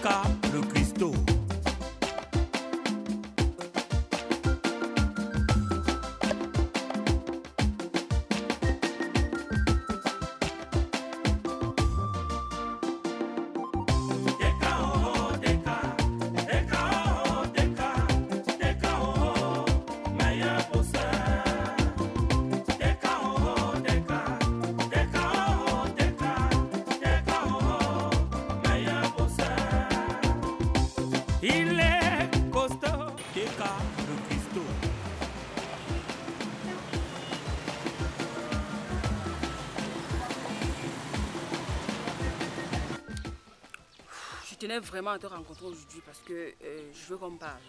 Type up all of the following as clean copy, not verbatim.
Teka le Christo. Il est costaud, Teka le Christo. Je tenais vraiment à te rencontrer aujourd'hui parce que je veux qu'on parle.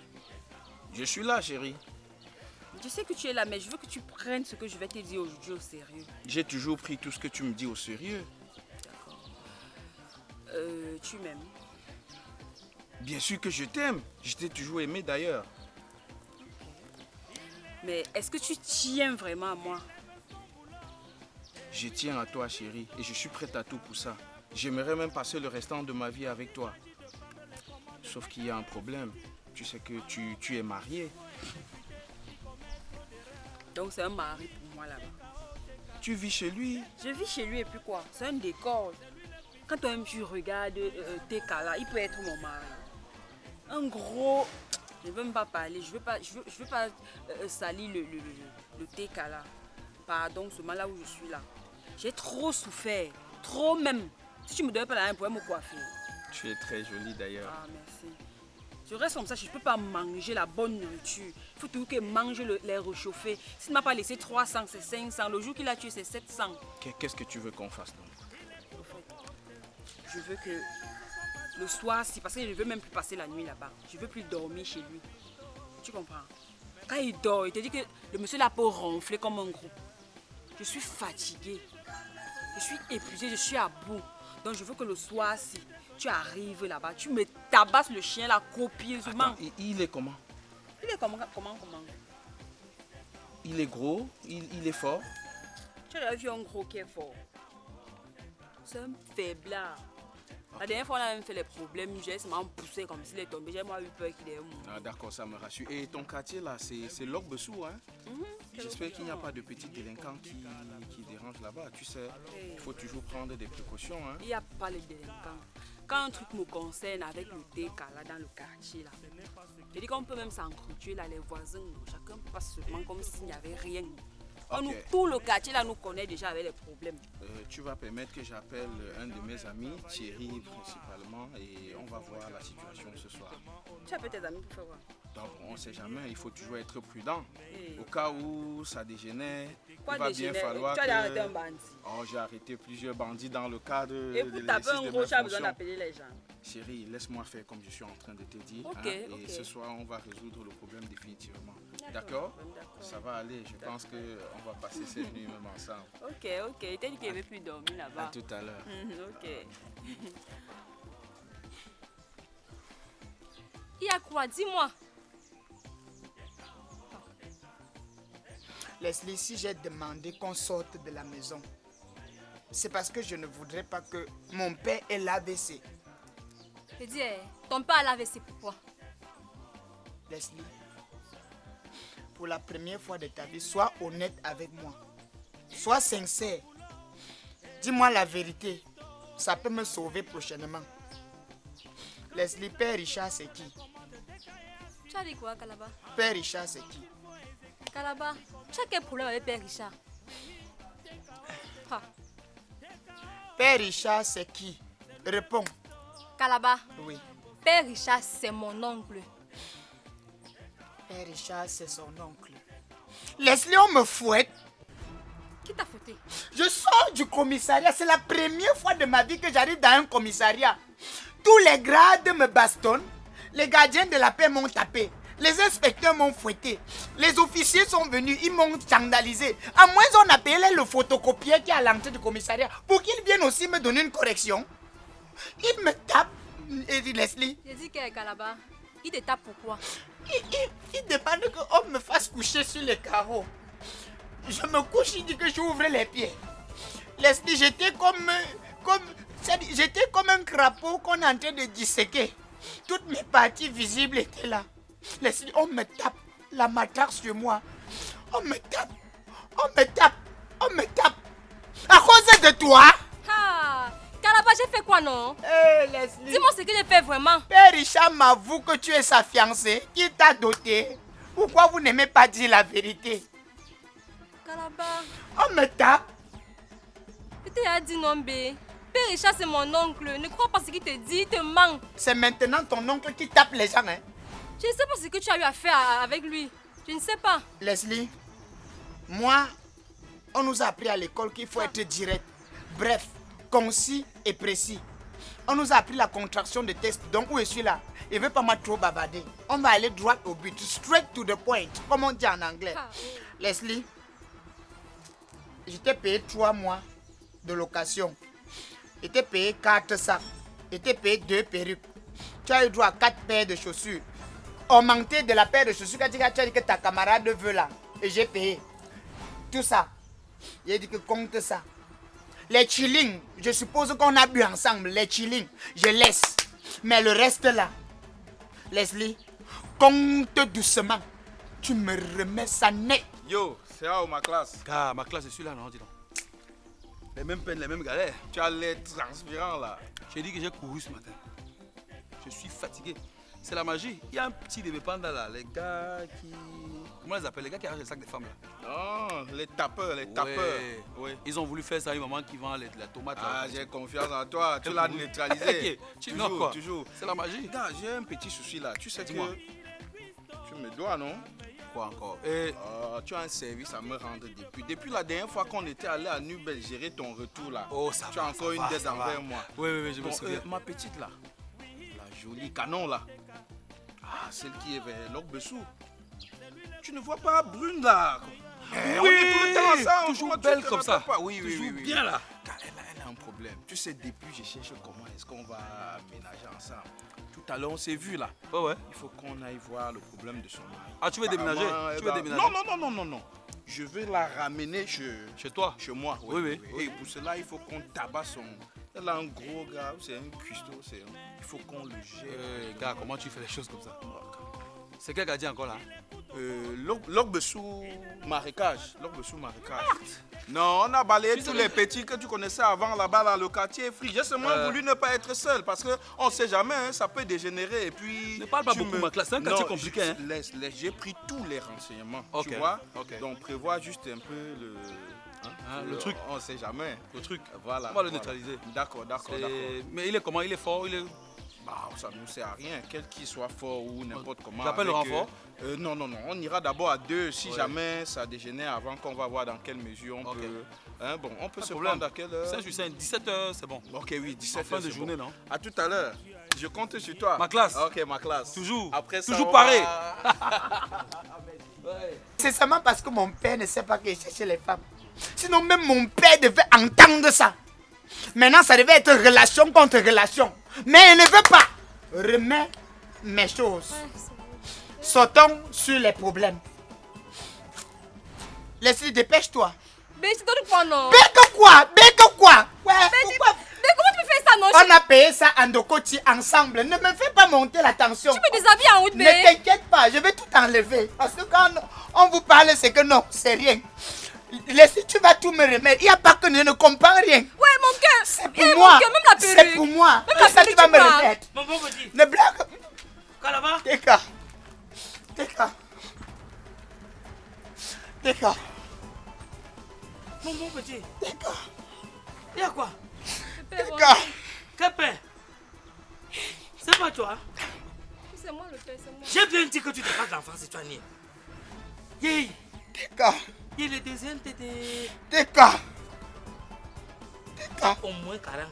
Je suis là, chérie. Je sais que tu es là, mais je veux que tu prennes ce que je vais te dire aujourd'hui au sérieux. J'ai toujours pris tout ce que tu me dis au sérieux. D'accord. Tu m'aimes? Bien sûr que je t'aime. Je t'ai toujours aimé d'ailleurs. Mais est-ce que tu tiens vraiment à moi? Je tiens à toi, chérie, et je suis prête à tout pour ça. J'aimerais même passer le restant de ma vie avec toi. Sauf qu'il y a un problème. Tu sais que tu es mariée. Donc c'est un mari pour moi là-bas. Tu vis chez lui. Je vis chez lui et puis quoi? C'est un décor. Quand toi-même tu regardes Teka là, il peut être mon mari. Un gros... Je ne veux même pas parler, je veux pas salir le Teka là. Pardon, seulement là où je suis là. J'ai trop souffert, trop même. Si tu me donnais pas la main pour me coiffer. Tu es très jolie d'ailleurs. Ah, merci. Je reste comme ça, je ne peux pas manger la bonne nourriture. Il faut toujours que mange les réchauffés. S'il ne m'a pas laissé 300, c'est 500. Le jour qu'il a tué, c'est 700. Qu'est-ce que tu veux qu'on fasse donc? Au fait, je veux que le soir, parce que je ne veux même plus passer la nuit là-bas. Je ne veux plus dormir chez lui. Tu comprends? Quand il dort, il te dit que le monsieur là peut ronfler comme un groupe. Je suis fatiguée. Je suis épuisée, je suis à bout. Donc je veux que le soir, si tu arrives là-bas, tu me tabasses le chien là copieusement. Attends, il est comment? Il est comment? Il est gros? Il est fort? Tu as vu un gros qui est fort. C'est un faiblard. La dernière fois, on a même fait les problèmes. J'ai seulement poussé comme s'il est tombé. J'ai moi eu peur qu'il ait mort. Ah, d'accord, ça me rassure. Et ton quartier là, c'est Lok-Bessou, hein? J'espère qu'il n'y a pas de petits délinquants qui dérangent là-bas. Tu sais, il faut toujours prendre des précautions, hein? Il n'y a pas les délinquants. Quand un truc me concerne avec le Teka là dans le quartier là, je dis qu'on peut même s'entretuer là, les voisins, chacun passe seulement comme s'il n'y avait rien. Okay. Nous, tout le quartier là nous connaît déjà avec les problèmes. Tu vas permettre que j'appelle un de mes amis, Thierry principalement, et on va voir la situation ce soir. Tu as peut-être amis pour faire quoi? Donc on ne sait jamais, il faut toujours être prudent. Hey. Au cas où ça dégénère, Quoi il va dégénère? bien falloir Tu as arrêté un bandit. Oh, j'ai arrêté plusieurs bandits dans le cadre Et de pour taper un l'exercice de gros, mes tu as besoin fonctions. d'appeler les gens. Chérie, laisse-moi faire comme je suis en train de te dire. Ok, Et ok. ce soir, on va résoudre le problème définitivement. D'accord? Ça va aller. Je pense qu'on va passer cette nuit même ensemble. Ok. Il t'a dit qu'il ne veut plus dormir À là-bas. tout à l'heure. Ok. Il y a quoi? Dis-moi. Leslie, si j'ai demandé qu'on sorte de la maison, c'est parce que je ne voudrais pas que mon père ait l'AVC. Je dis, ton père a lavé ses pourquoi? Leslie, pour la première fois de ta vie, sois honnête avec moi. Sois sincère. Dis-moi la vérité. Ça peut me sauver prochainement. Leslie, Père Richard, c'est qui? Tu as dit quoi, Kalaba? Père Richard, c'est qui? Kalaba, tu as quel problème avec Père Richard? Ah. Père Richard, c'est qui? Réponds. Kalaba, Oui. Père Richard, c'est mon oncle. Père Richard, c'est son oncle. Leslie, on me fouette. Qui t'a foutu? Je sors du commissariat. C'est la première fois de ma vie que j'arrive dans un commissariat. Tous les grades me bastonnent. Les gardiens de la paix m'ont tapé. Les inspecteurs m'ont fouetté. Les officiers sont venus, ils m'ont scandalisé. À moins on a payé le photocopieur qui est à l'entrée du commissariat pour qu'il vienne aussi me donner une correction. Il me tape, Leslie. J'ai dit que Kalaba, il te tape pourquoi? Il demande qu'on me fasse coucher sur les carreaux. Je me couche, il dit que j'ouvre les pieds. Leslie, j'étais comme un crapaud qu'on est en train de disséquer. Toutes mes parties visibles étaient là. Leslie, on me tape. La matraque sur moi. On me tape. On me tape. On me tape. À cause de toi. Ah, Calabar, j'ai fait quoi, non? Leslie. Dis-moi ce que j'ai fait vraiment. Père Richard m'avoue que tu es sa fiancée. Qui t'a doté? Pourquoi vous n'aimez pas dire la vérité? Calabar, On me tape. je t'ai dit non, bé. Père Richard, c'est mon oncle. Ne crois pas ce qu'il te dit, il te ment. C'est maintenant ton oncle qui tape les gens, hein? Je ne sais pas ce que tu as eu à faire avec lui. Je ne sais pas. Leslie, moi, on nous a appris à l'école qu'il faut être direct, bref, concis et précis. On nous a appris la contraction de texte, donc où je suis là. Il ne veut pas moi trop bavarder. On va aller droit au but, straight to the point, comme on dit en anglais. Ah, oui. Leslie, je t'ai payé 3 mois de location. Je t'ai payé 4 sacs. Je t'ai payé 2 perruques. Tu as eu droit à 4 paires de chaussures. Augmenter de la paire de chaussures que tu as dit que ta camarade veut là. Et j'ai payé. Tout ça. J'ai dit que compte ça. Les chillings, je suppose qu'on a bu ensemble. Les chillings, je laisse. Mais le reste là, Leslie, compte doucement. Tu me remets ça net. Yo, c'est où ma classe? Car ma classe est celui-là, non, dis donc. Les mêmes peines, les mêmes galères. Tu as l'air transpirant là. J'ai dit que j'ai couru ce matin. Je suis fatigué. C'est la magie. Il y a un petit bébé panda là, les gars qui... Comment ils appellent? Les gars qui arrachent les sacs des femmes là. Oh, les tapeurs, les tapeurs. Ouais. Oui. Ils ont voulu faire ça à une maman qui vend la tomate. Ah, là. j'ai confiance en toi. Tu l'as neutralisé. Non, quoi. Toujours. C'est la magie. Gars, j'ai un petit souci là. Tu sais que Dis-moi. tu me dois, non? Quoi encore? Tu as un service à me rendre depuis la dernière fois qu'on était allé à Nubel gérer ton retour là. Oh, ça tu va, as encore ça une va, dette ça va. envers moi. Oui, je me Bon, souviens. ma petite là, la jolie canon là. Ah, celle qui est vers Locbessou. Tu ne vois pas brune là? On est tout le temps ensemble. Toujours Comment tu belle te comme rappelles ça. pas? Oui, Toujours oui. bien là. Car elle a un problème. Tu sais, depuis je cherche comment est-ce qu'on va ménager ensemble. Tout à l'heure on s'est vu là. Ouais. Il faut qu'on aille voir le problème de son mari. Ah, tu veux déménager? Apparemment, Tu veux déménager? Non. Je veux la ramener Chez toi? chez moi. Oui. Et pour cela, il faut qu'on tabasse son... Elle a un gros gars, c'est un cuistot. Il faut qu'on le gère. Gars, comment tu fais les choses comme ça? C'est quel gardien encore là? Locbessou marécage. Non, on a balayé tous les petits que tu connaissais avant là-bas, là, le quartier free. J'ai seulement voulu ne pas être seul parce qu'on ne sait jamais, hein, ça peut dégénérer. Et puis, Ne parle pas beaucoup, ma classe. C'est un quartier compliqué. Hein? Laisse. J'ai pris tous les renseignements. Ok, Tu vois? ok. Donc, prévois juste un peu le truc. On ne sait jamais. Le truc. Voilà. On va le neutraliser. D'accord. Mais il est comment? Il est fort? Bah, ça ne nous sert à rien, quel qu'il soit fort ou n'importe comment. J'appelle le avec, renfort? Non, on ira d'abord à 2 si Ouais. jamais ça dégénère avant qu'on va voir dans quelle mesure on Ok. peut. Hein, bon, on peut Pas se de problème. prendre à quelle heure? 17h, c'est bon. Ok, oui, 17 Fin heures, de c'est journée, bon. non? À tout à l'heure. Je compte sur toi. Ma classe. Ok, ma classe. Toujours. Après ça, Toujours on pareil. va- C'est seulement parce que mon père ne sait pas que je cherche les femmes. Sinon, même mon père devait entendre ça. Maintenant, ça devait être relation contre relation. Mais il ne veut pas. Remets mes choses. Sautons sur les problèmes. Leslie, dépêche-toi. Mais tu donnes quoi, non? Bec quoi? Ouais, pourquoi? Mais comment tu me fais ça, non? On a payé ça en Dokoti ensemble. Ne me fais pas monter la tension. Tu me déshabilles en route, Ne mais... t'inquiète pas, je vais tout enlever. Parce que quand on vous parle, c'est que non, c'est rien. Laisse, tu vas tout me remettre. Il n'y a pas que je ne comprends rien. Ouais, mon cœur. C'est pour Eh, moi. mon cœur, même la perruque. C'est pour moi. Même la Ça, tu perruque, vas tu me parles. remettre. Mon bon petit. Ne blague. Calabar. Teka. Mon bon petit. Teka. Il y a quoi? Teka. Quel père? C'est pas toi. C'est moi le père, c'est moi. J'ai bien dit que tu te passes l'enfant citoyen. Yé. Teka. Il est deuxième, t'étais Teka. au moins 40 ans.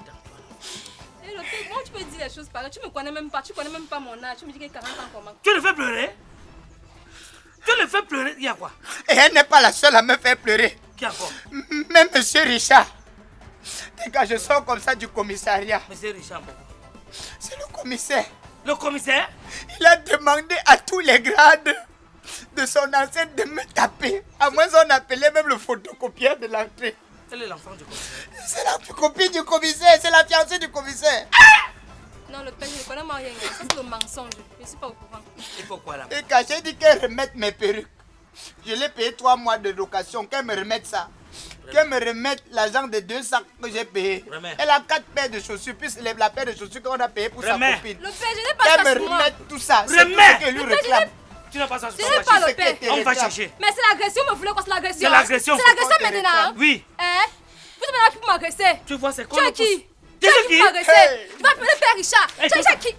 Eh, le père, comment tu peux dire les choses pareilles? Tu me connais même pas, tu connais même pas mon âge. Tu me dis que 40 ans comment? Tu le fais pleurer? Il y a quoi? Et elle n'est pas la seule à me faire pleurer. Qui encore? Même monsieur Richard. Teka, je sors comme ça du commissariat. Monsieur Richard. C'est le commissaire. Le commissaire? Il a demandé à tous les grades de son ancêtre de me taper. À moins on appelait même le photocopieur de l'entrée. Elle est l'enfant du commissaire. C'est la copine du commissaire, c'est la fiancée du commissaire. Non, le père, je ne connais moi rien. Ça, c'est le mensonge. Je ne suis pas au courant. Il faut quoi là? Et quand j'ai dit qu'elle remette mes perruques, je l'ai payé 3 mois de location, qu'elle me remette ça. Qu'elle me remette l'argent de 2 sacs que j'ai payé. Remets. Elle a 4 paires de chaussures, plus la paire de chaussures qu'on a payé pour Remets. sa copine. Le père, je n'ai pas Qu'elle ça me sur moi. remette tout ça. C'est tout Remets. ce que lui Le père, réclame. Tu n'as pas ça sur Ce toi. n'est pas C'est le ce père. que On va réclame. chercher. Mais c'est l'agression, vous voulez quoi? C'est l'agression. C'est l'agression. C'est l'agression Faut qu'on te maintenant. réclame. Oui. Hein? Vous êtes maintenant qui pour m'agresser? Tu vois, c'est quoi Tu es le qui? pouce? Tu es Tu es qui qui? pour m'agresser? Hey. Tu vas appeler Père Richard. Hey, Tu es toi- qui?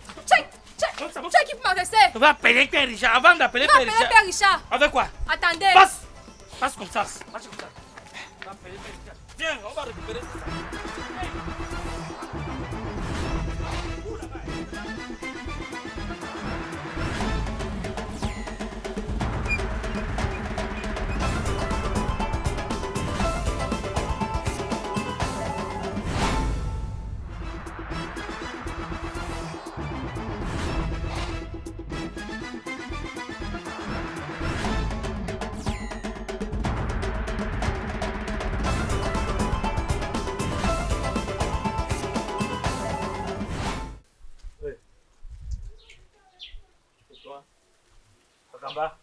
Ça va? Tu es qui pour m'agresser? On va appeler Père Richard avant d'appeler Tu vas Père appeler Richard. Père Richard. Avec quoi? Attendez. Passe. Passe comme ça. Passe comme ça. On va appeler Père Richard. Viens, on va récupérer ça. Akamba.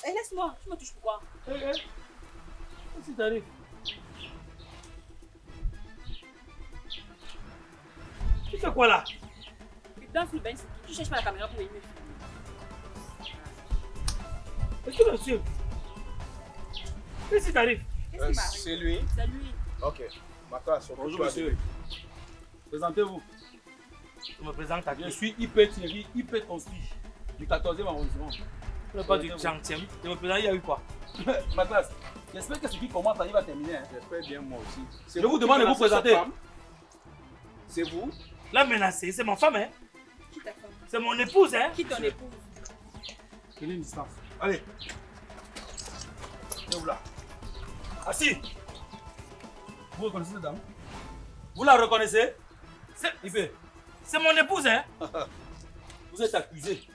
Eh, laisse-moi, tu me touches pourquoi? Qu'est-ce qui t'arrive? Tu fais quoi là? Tu danses le bain, tu cherches pas la caméra pour venir me filmer. Est-ce que monsieur? Qu'est-ce qui t'arrive? Qu'est-ce qui m'arrive? C'est lui. C'est lui. Ok. Matas, Bonjour monsieur. Présentez-vous. Je me présente à qui? Je suis IP Thierry, IP Consti, du 14e arrondissement. Je ne pas du Tchang-Tchang. Je me présente, il y a eu quoi? Ma classe, j'espère que ce qui commence arrive à terminer. Hein. J'espère bien moi aussi. Je vous demande de vous présenter. C'est vous? La menacée, c'est ma femme, hein? Qui ta femme? C'est mon épouse, hein? Qui ton épouse? Prenez une distance. Allez. Viens-vous là. Assis. Vous reconnaissez cette dame? Vous la reconnaissez? C'est mon épouse, hein? Vous êtes accusé.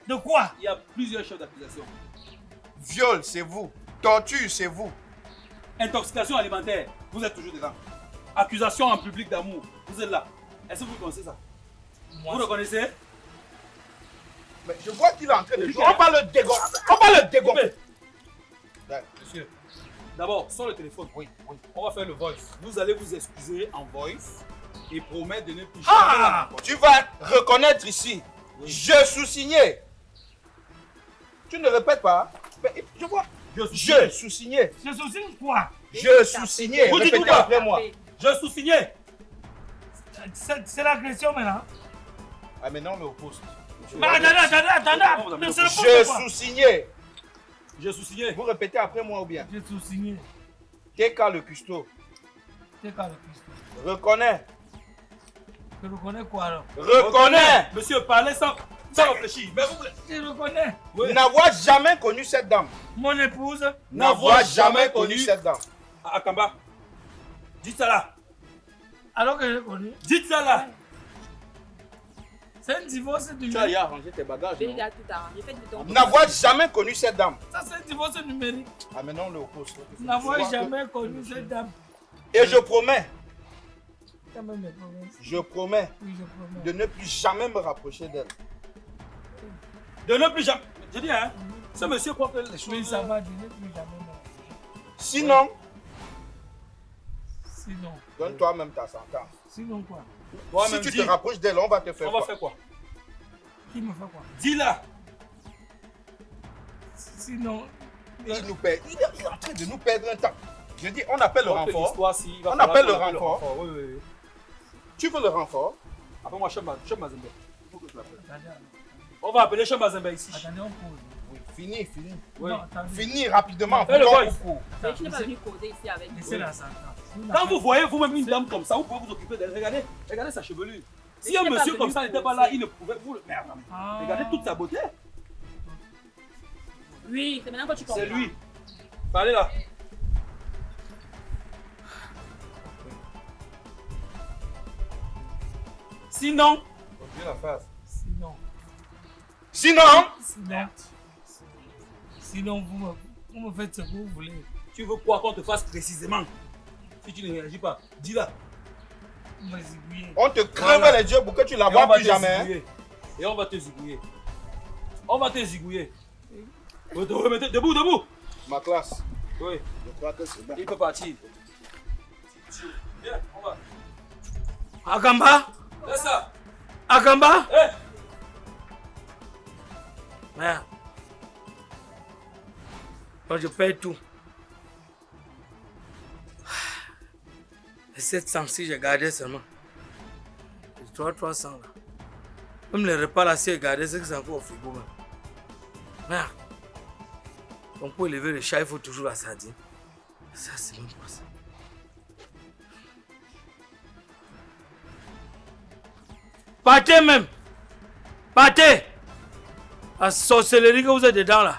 De quoi? Il y a plusieurs chefs d'accusation. Viol, c'est vous. Torture, c'est vous. Intoxication alimentaire, vous êtes toujours dedans. Accusation en public d'amour, vous êtes là. Est-ce que vous connaissez ça? Moi, Vous reconnaissez? Mais je vois qu'il est en train de jouer. On va le dégommer. On va le dégommer. Monsieur, d'abord, sur le téléphone. Oui, oui. On va faire le voice. Vous allez vous excuser en voice et promettre de ne plus Ah! jamais. Tu vas reconnaître ici. Oui. Je sous-signé. Tu ne répètes pas. Mais je vois. Je sous-signé. je soucigne quoi? Je sous-signé. Vous dites Répétez quoi? après moi. Je sous-signé. C'est l'agression maintenant. Ah, maintenant on est au poste. Mais attendez. Mais c'est le Je poste, quoi. sous-signé. Je sous-signé. Vous répétez après moi ou bien? J'ai sous-signé. Keka le custo. C'est quoi le Christ? Reconnais. Je reconnais quoi alors? Reconnais. Monsieur, parlez sans réfléchir. Mais vous, Je reconnais. oui. N'avoir jamais connu cette dame. Mon épouse. N'avoir jamais connu cette dame. Akamba, dites ça là. Alors que j'ai connu. Dites ça là. C'est un divorce numérique. Tu as hier arrangé tes bagages. Il non? a tout arrangé. Faites de ton. N'avoir jamais connu cette dame. Ça, c'est un divorce numérique. Ah, maintenant on est au poste. N'avoir jamais connu cette dame. Et je promets, Quand même, mes promesses. je promets Oui, je promets. de ne plus jamais me rapprocher d'elle. De ne plus jamais. Je dis, hein, ce monsieur croit que les Oui, choses. ça va, je n'ai plus jamais me rapprocher. Sinon, Sinon. donne toi-même ta sentence. Sinon quoi? Si Toi-même, tu dis, te rapproches d'elle, on va te faire on va quoi? faire quoi? Qui me fait quoi? Dis là. Sinon. Il nous perd. Il est en train de nous perdre un temps. Je dis, on appelle le renfort. L'histoire, si, il va On falloir appelle qu'on le renfort. Oui, oui, oui. Tu veux le renfort? Après moi, chef Mazembe. Il faut que je l'appelle. Attendez, On va appeler chef Mazembe ici. attendez, on pause. Oui, fini. Oui. Non, attendez. Fini rapidement. Fais le Bouton voice. au cou. Mais tu n'es pas venu causer ici avec nous. Laissez la sentence. Quand vous voyez vous-même une dame comme ça, vous pouvez vous occuper d'elle. Regardez sa chevelure. Si Mais un tu n'es pas monsieur venu comme ça n'était pas causer. là, il ne pouvait vous. Mais attends, Ah. regardez toute sa beauté. Oui, c'est maintenant que tu comprends. C'est lui. Parlez là. Sinon, Continue la face. Sinon. Sinon, Sinon, vous me faites ce que vous voulez. tu veux quoi qu'on te fasse précisément? Si tu ne réagis pas, dis là. On te crève les yeux pour que tu la vois plus jamais. Hein. Et on va te zigouiller. On va te zigouiller. Debout, debout. Ma classe. Oui. Je crois que c'est bon. Il peut partir. Viens, on va. Agamba? Laisse ça. Agamba? Hé. Merde. Moi, je paye tout. Et 700 si j'ai gardé seulement. 300 là. Même les repas là, si j'ai gardé, c'est que c'est encore au frigo. Merde. Donc pour élever le chat, il faut toujours la sardine. Ça, c'est même pas ça. Partez même. Partez. La sorcellerie que vous êtes dedans là.